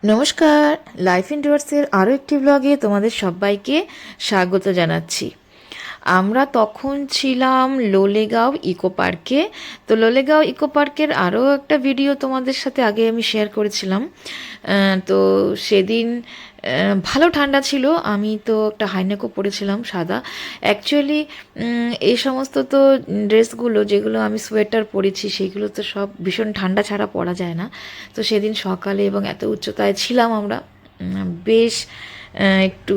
নমস্কার, লাইফ ইনডোর্সের আরও একটি ব্লগে তোমাদের সবাইকে স্বাগত জানাচ্ছি। আমরা তখন ছিলাম লোলেগাঁও ইকো পার্কে। তো লোলেগাঁও ইকো পার্কের আরও একটা ভিডিও তোমাদের সাথে আগে আমি শেয়ার করেছিলাম। তো সেদিন ভালো ঠান্ডা ছিল, আমি তো একটা হাইনেকও পরেছিলাম সাদা। অ্যাকচুয়ালি এই সমস্ত তো ড্রেসগুলো যেগুলো আমি সোয়েটার পরেছি সেগুলো তো সব ভীষণ ঠান্ডা ছাড়া পরা যায় না। তো সেদিন সকালে এবং এত উচ্চতায় ছিলাম আমরা, বেশ একটু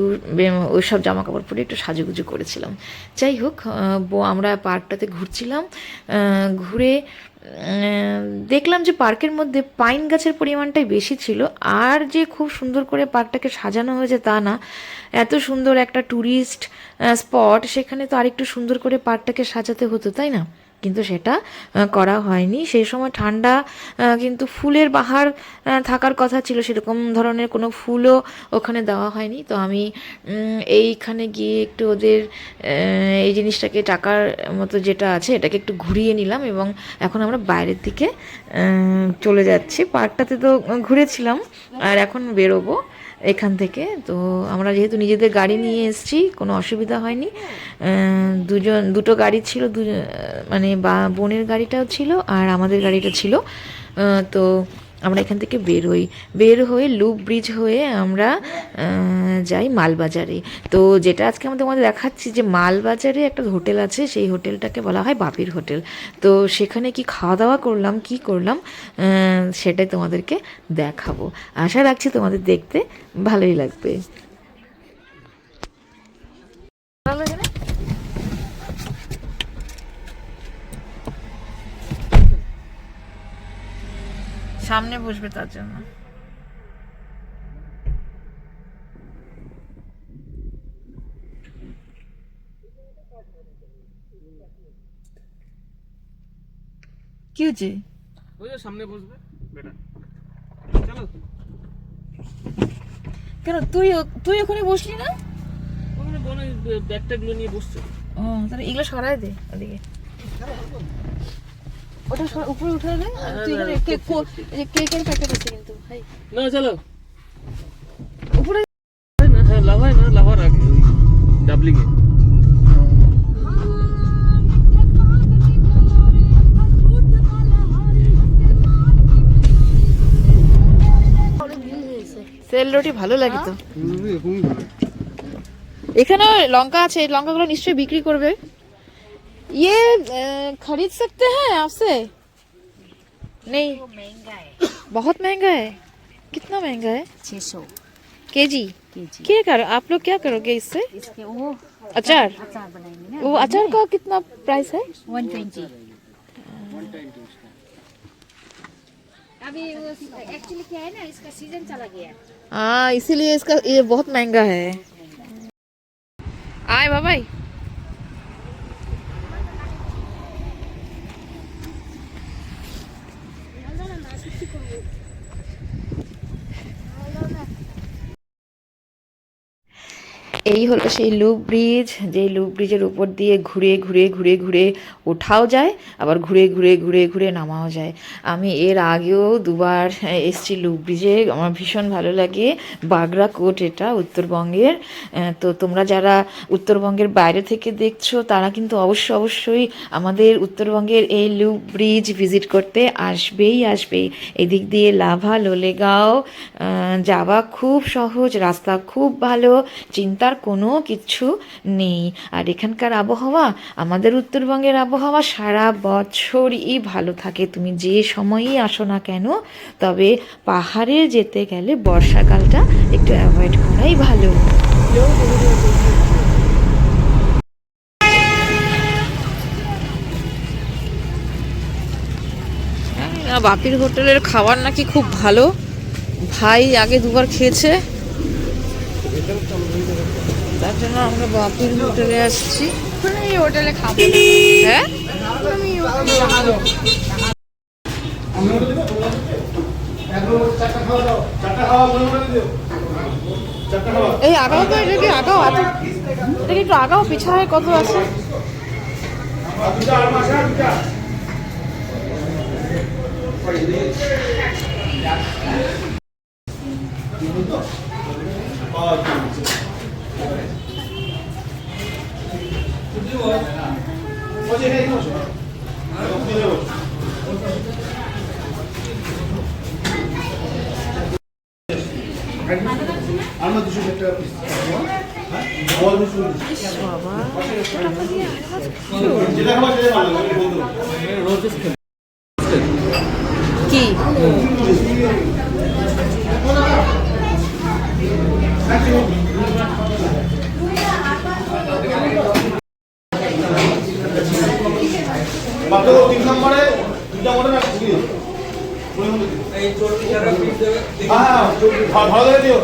ওই সব জামা কাপড় পরে একটু সাজুগুজু করেছিলাম। যাই হোক, আমরা পার্কটাতে ঘুরছিলাম। ঘুরে দেখলাম যে পার্কের মধ্যে পাইন গাছের পরিমাণটাই বেশি ছিল। আর যে খুব সুন্দর করে পার্কটাকে সাজানো হয়েছে তা না, এত সুন্দর একটা ট্যুরিস্ট স্পট, সেখানে তো আরেকটু সুন্দর করে পার্কটাকে সাজাতে হতো, তাই না? কিন্তু সেটা করা হয়নি। সেই সময় ঠান্ডা, কিন্তু ফুলের বাহার থাকার কথা ছিল, সেরকম ধরনের কোনো ফুলও ওখানে দেওয়া হয়নি। তো আমি এইখানে গিয়ে একটু ওদের এই জিনিসটাকে, টাকার মতো যেটা আছে এটাকে একটু ঘুরিয়ে নিলাম এবং এখন আমরা বাইরের দিকে চলে যাচ্ছি। পার্কটাতে তো ঘুরেছিলাম আর এখন বেরোবো এখান থেকে। তো আমরা যেহেতু নিজেদের গাড়ি নিয়ে এসেছি, কোনো অসুবিধা হয়নি। দুটো গাড়ি ছিল, মানে বোনের গাড়িটাও ছিল আর আমাদের গাড়িটা ছিল। তো আমরা এখান থেকে বের হয়ে লুপ ব্রিজ হয়ে আমরা যাই মালবাজারে। তো যেটা আজকে তোমাদের দেখাচ্ছি, যে মালবাজারে একটা হোটেল আছে, সেই হোটেলটাকে বলা হয় বাপির হোটেল। তো সেখানে কি খাওয়া দাওয়া করলাম, কি করলাম, সেটাই তোমাদেরকে দেখাবো। আশা রাখছি তোমাদের দেখতে ভালোই লাগবে। সামনে বসবে তার জন্য। কি হচ্ছে? ওই যে সামনে বসবে বেটা। চলো। কেন তুই তুই ওখানে বসলি না? ওখানে বনে ব্যাগটাগুলো নিয়ে বসছে। ও, তাহলে এগুলো সরাই দে ওদিকে। ওটা উপরে উঠে দে। তুই এখানে কেকের প্যাকেট আছে কিন্তু ভাই। না চলো উপরে না। হ্যাঁ লাভায় না, লাভার আগে ডাবলিং এ। সেল রুটি ভালো লাগে তো। এখানে লঙ্কা আছে, লঙ্কাগুলো নিশ্চয়ই বিক্রি করবে। ये खरीद सकते हैं आपसे? नहीं, महंगा है। बहुत महंगा है। कितना महंगा है? 600 केजी। केजी। क्या करो आप लोग, क्या करोगे इससे? इसके वो अचार। अचार बनाएंगे ना। वो अचार का कितना प्राइस है? 120। अभी एक्चुअली क्या है ना, इसका सीजन चला गया। हाँ, इसीलिए इसका ये बहुत महंगा है। आए बाबाई। এই হলো সেই লুপ ব্রিজ, যে লুপ ব্রিজের উপর দিয়ে ঘুরে ঘুরে ঘুরে ঘুরে ওঠাও যায়, আবার ঘুরে ঘুরে ঘুরে ঘুরে নামাও যায়। আমি এর আগেও দুবার এসেছি লুপ ব্রিজে, আমার ভীষণ ভালো লাগে। বাগরাকোট, এটা উত্তরবঙ্গের। তো তোমরা যারা উত্তরবঙ্গের বাইরে থেকে দেখছো তারা কিন্তু অবশ্যই আমাদের উত্তরবঙ্গের এই লুপ ব্রিজ ভিজিট করতে আসবেই। এদিক দিয়ে লাভা লোলেগাঁও যাওয়া খুব সহজ, রাস্তা খুব ভালো, চিন্তার কোনো কিছু নেই। আর এখানকার আবহাওয়া, আমাদের উত্তরবঙ্গের আবহাওয়া সারা বছরই ভালো থাকে, তুমি যে সময়ই আসো না কেন। তবে পাহাড়ে যেতে গেলে বর্ষাকালটা একটু অ্যাভয়েড করাই ভালো। বাপির হোটেলের খাবার নাকি খুব ভালো, ভাই আগে দুবার খেয়েছে, তার জন্য আমরা বাপির হোটেলে আসছি। এই হোটেলে খাবো। হ্যাঁ, এই আগাও তো, এটা কি আগাও আছে? এটা কি একটু আগাও, পিছায় কত আছে? আমার 200 টাকা পিস বল 200 বাবা এত টাকা দিয়ে যেটা খাবার সেটা ভালো লাগে বলতো রোজেস কি মাত্র 3 নম্বরে দুটো মডেল আছে কি এই 40 টাকা পিস দেবে হ্যাঁ ভালো করে দিও